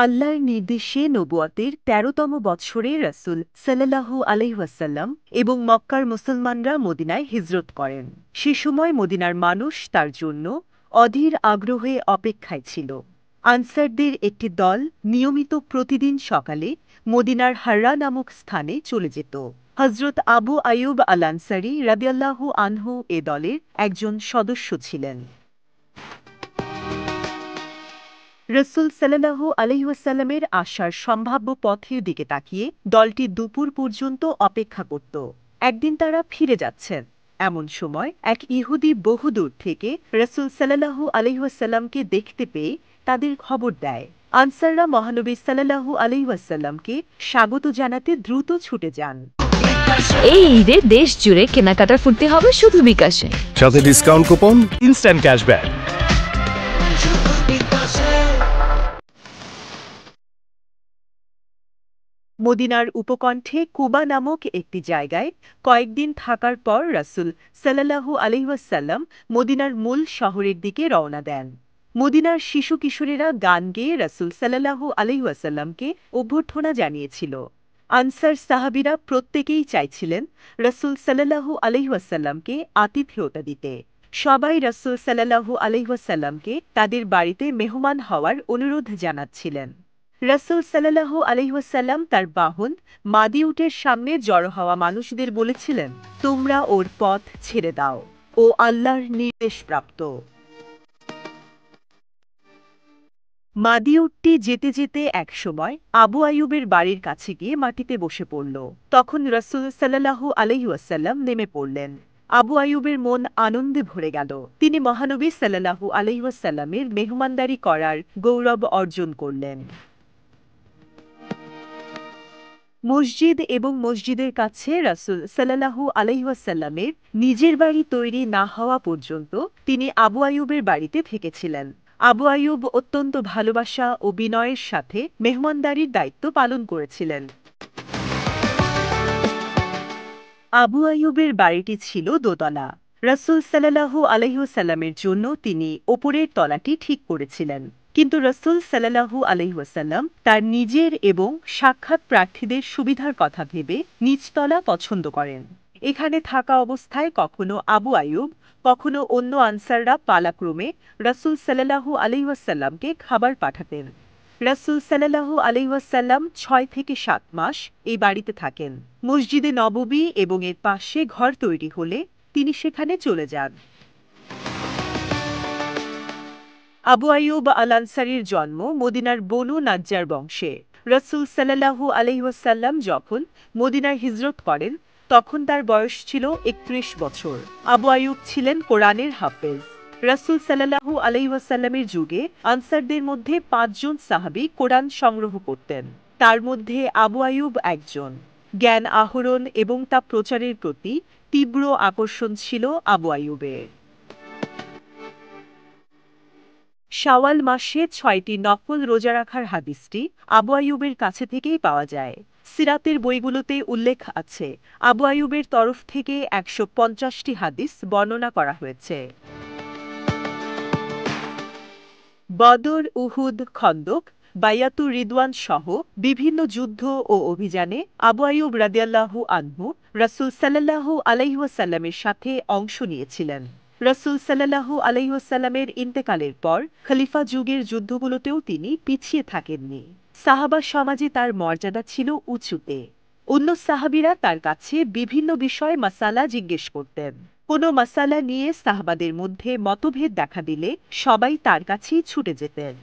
আল্লাহর নির্দেশে নবুয়তের ১৩তম বৎসরে রাসূল সাল্লাল্লাহু আলাইহি ওয়াসাল্লাম এবং মক্কার মুসলমানরা মদিনায় হিজরত করেন। সে সময় মদিনার মানুষ তার জন্য অধীর আগ্রহে অপেক্ষায় ছিল। আনসারদের একটি দল নিয়মিত প্রতিদিন সকালে মদিনার হাররা নামক স্থানে চলে যেত। হযরত আবু আইয়ুব আল আনসারী রাদিয়াল্লাহু আনহু এ দলের একজন সদস্য ছিলেন। রসুল সাল্লাল্লাহু আলাইহি ওয়াসাল্লামের আসার সম্ভাব্য পথের দিকে তাকিয়ে দলটি দুপুর পর্যন্ত অপেক্ষা করত। একদিন তারা ফিরে যাচ্ছেন, এমন সময় এক ইহুদি বহুদূর থেকে রসুল সাল্লাল্লাহু আলাইহি ওয়াসাল্লামকে দেখতে পেয়ে তাদের খবর দেয়। আনসাররা মহানবী সাল্লাল্লাহু আলাইহি ওয়াসাল্লামকে স্বাগত জানাতে দ্রুত ছুটে যান। এই ঈদে দেশ জুড়ে কেনাকাটার ফুর্তি হবে শুধু বিকাশে, সাথে ডিসকাউন্ট কুপন, ইনস্ট্যান্ট ক্যাশব্যাক। মদিনার উপকণ্ঠে কুবা নামক একটি জায়গায় কয়েকদিন থাকার পর রাসূল সাল্লাল্লাহু আলাইহি ওয়াসাল্লাম মদিনার মূল শহরের দিকে রওনা দেন। মদিনার শিশু কিশোরেরা গান গেয়ে রাসূল সাল্লাল্লাহু আলাইহি ওয়াসাল্লামকে অভ্যর্থনা জানিয়েছিল। আনসার সাহাবীরা প্রত্যেকেই চাইছিলেন রাসূল সাল্লাল্লাহু আলাইহি ওয়াসাল্লামকে আতিথেয়তা দিতে। সবাই রাসূল সাল্লাল্লাহু আলাইহি ওয়াসাল্লামকে তাদের বাড়িতে মেহমান হওয়ার অনুরোধ জানাচ্ছিলেন। রাসূল সাল্লাল্লাহু আলাইহি ওয়াসাল্লাম তার বাহন মাদি উটের সামনে জড়ো হওয়া মানুষদের বলেছিলেন, তোমরা ওর পথ ছেড়ে দাও, ও আল্লাহর নির্দেশপ্রাপ্ত। মাদি উটটি যেতে যেতে একসময় আবু আইয়ুবের বাড়ির কাছে গিয়ে মাটিতে বসে পড়ল। তখন রাসূল সাল্লাল্লাহু আলাইহি ওয়াসাল্লাম নেমে পড়লেন। আবু আইয়ুবের মন আনন্দে ভরে গেল। তিনি মহানবী সাল্লাল্লাহু আলাইহি ওয়াসাল্লামের মেহমানদারি করার গৌরব অর্জন করলেন। মসজিদ এবং মসজিদের কাছে রাসূল সাল্লাল্লাহু আলাইহি ওয়াসাল্লামের নিজের বাড়ি তৈরি না হওয়া পর্যন্ত তিনি আবু আইয়ুবের বাড়িতে থেকেছিলেন। আবু আইয়ুব অত্যন্ত ভালোবাসা ও বিনয়ের সাথে মেহমানদারির দায়িত্ব পালন করেছিলেন। আবু আইয়ুবের বাড়িটি ছিল দোতলা। রাসূল সাল্লাল্লাহু আলাইহি ওয়াসাল্লামের জন্য তিনি ওপরের তলাটি ঠিক করেছিলেন, কিন্তু রাসূল সাল্লাল্লাহু আলাইহি ওয়াসাল্লাম তার নিজের এবং সাক্ষাৎ প্রার্থীদের সুবিধার কথা ভেবে নিচতলা পছন্দ করেন। এখানে থাকা অবস্থায় কখনো আবু আইয়ুব, কখনো অন্য আনসাররা পালাক্রমে রাসূল সাল্লাল্লাহু আলাইহি ওয়াসাল্লামকে খাবার পাঠাতেন। রাসূল সাল্লাল্লাহু আলাইহি ওয়াসাল্লাম ৬ থেকে ৭ মাস এই বাড়িতে থাকেন। মসজিদে নববী এবং এর পাশে ঘর তৈরি হলে তিনি সেখানে চলে যান। আবু আইয়ুব আল আনসারীর জন্ম মদিনার বনু নাজ্জার বংশে। রাসূল সাল্লাল্লাহু আলাইহি ওয়াসাল্লাম যখন মদিনায় হিজরত করেন তখন তার বয়স ছিল ৩১ বছর। আবু আইয়ুব ছিলেন কোরআনের হাফেজ। রাসূল সাল্লাল্লাহু আলাইহি ওয়াসাল্লামের যুগে আনসারদের মধ্যে ৫ জন সাহাবী কোরআন সংগ্রহ করতেন। তার মধ্যে আবু আইয়ুব একজন। জ্ঞান আহরণ এবং তা প্রচারের প্রতি তীব্র আকর্ষণ ছিল আবু আইয়ুবের। শাওয়াল মাসে ৬টি নফল রোজা রাখার হাদিসটি আবু আইয়ুবের কাছে থেকেই পাওয়া যায়। সিরাতের বইগুলোতে উল্লেখ আছে, আবু আইয়ুবের তরফ থেকে ১৫০টি হাদিস বর্ণনা করা হয়েছে। বদর, উহুদ, খন্দক, বায়াতুর রিদওয়ান সহ বিভিন্ন যুদ্ধ ও অভিযানে আবু আইয়ুব রাদিয়াল্লাহু আনহু রাসূল সাল্লাল্লাহু আলাইহি ওয়াসাল্লামের সাথে অংশ নিয়েছিলেন। রাসূল সাল্লাল্লাহু আলাইহি ওয়াসাল্লামের ইন্তেকালের পর খলিফা যুগের যুদ্ধগুলোতেও তিনি পিছিয়ে থাকেননি। সাহাবা সমাজে তার মর্যাদা ছিল উঁচুতে। অন্য সাহাবীরা তার কাছে বিভিন্ন বিষয়ে মাসালা জিজ্ঞেস করতেন। কোনো মাসালা নিয়ে সাহাবাদের মধ্যে মতভেদ দেখা দিলে সবাই তার কাছেই ছুটে যেতেন।